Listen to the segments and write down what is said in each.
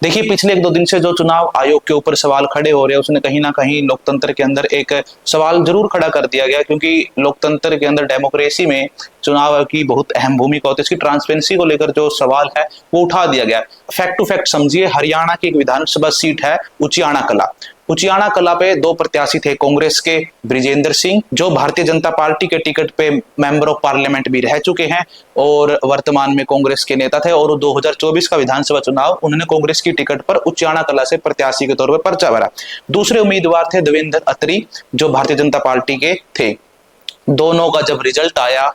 देखिए, पिछले 1-2 दिन से जो चुनाव आयोग के ऊपर सवाल खड़े हो रहे हैं, उसने कहीं न कहीं लोकतंत्र के अंदर एक सवाल ज़रूर खड़ा कर दिया गया, क्योंकि लोकतंत्र के अंदर डेमोक्रेसी में चुनाव आयोग की बहुत अहम भूमिका होती है। इसकी ट्रांसपेरेंसी को लेकर जो सवाल है, वो उठा दिया गया। फैक्ट टू फैक्ट समझिए, हरियाणा की एक विधानसभा सीट है उचियाना कला। उचियाना कला पे 2 प्रत्याशी थे कांग्रेस के बृजेंद्र सिंह, जो भारतीय जनता पार्टी के टिकट पे मेंबर ऑफ पार्लियामेंट भी रह चुके हैं और वर्तमान में कांग्रेस के नेता थे, और 2024 का विधानसभा चुनाव उन्होंने कांग्रेस की टिकट पर उचियाना कला से प्रत्याशी के तौर पर पर्चा भरा। दूसरे उम्मीदवार थे देवेंद्र अत्री, जो भारतीय जनता पार्टी के थे। दोनों का जब रिजल्ट आया,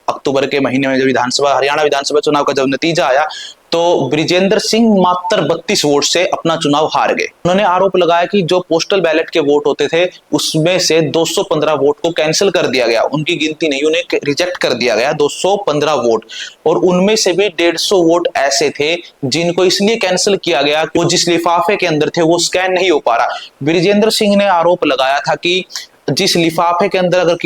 अक्टूबर के महीने में जब हरियाणा विधानसभा चुनाव का जब नतीजा आया, तो बृजेंद्र सिंह मात्र 32 वोट से अपना चुनाव हार गए। उन्होंने आरोप लगाया कि जो पोस्टल बैलेट के वोट होते थे, उसमें से 215 वोट को कैंसिल कर दिया गया, उनकी गिनती नहीं, उन्हें रिजेक्ट कर दिया गया 215 वोट। और उनमें से भी 150 वोट ऐसे थे जिनको इसलिए कैंसिल किया गया, वो जिस लिफाफे के अंदर थे वो स्कैन नहीं हो पा रहा। बृजेंद्र सिंह ने आरोप लगाया था कि जिस लिफाफे के अंदर अगर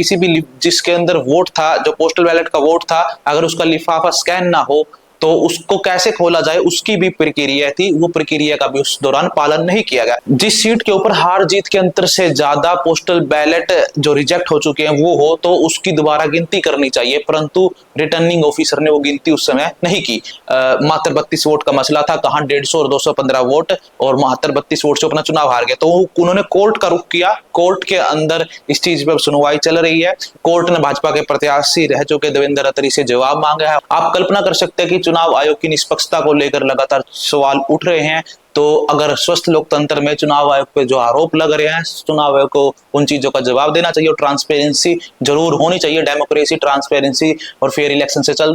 जिसके अंदर वोट था, जो पोस्टल बैलेट का वोट था, अगर उसका लिफाफा स्कैन ना हो तो उसको कैसे खोला जाए, उसकी भी प्रक्रिया थी, वो प्रक्रिया का भी उस दौरान पालन नहीं किया गया। जिस सीट के ऊपर हार जीत के अंतर से ज्यादा पोस्टल बैलेट जो रिजेक्ट हो चुके हैं वो हो, तो उसकी दोबारा गिनती करनी चाहिए, परंतु रिटर्निंग ऑफिसर ने वो गिनती उस समय नहीं की। मात्र 32 वोट का मसला था, कहां 150 और 215 वोट, और मात्र 32 वोट से अपना चुनाव हार गया। तो उन्होंने कोर्ट का रुख किया। कोर्ट के अंदर इस चीज पर सुनवाई चल रही है। कोर्ट ने भाजपा के प्रत्याशी रह चुके देवेंद्र अत्री से जवाब मांगा है। आप कल्पना कर सकते हैं कि चुनाव आयोग की निष्पक्षता को लेकर लगातार सवाल उठ रहे हैं, तो अगर स्वस्थ लोकतंत्र में चुनाव आयोग पे जो आरोप लग रहे हैं, चुनाव आयोग को उन चीजों का जवाब देना चाहिए और ट्रांसपेरेंसी जरूर होनी चाहिए। डेमोक्रेसी, ट्रांसपेरेंसी और फेयर इलेक्शन से चलती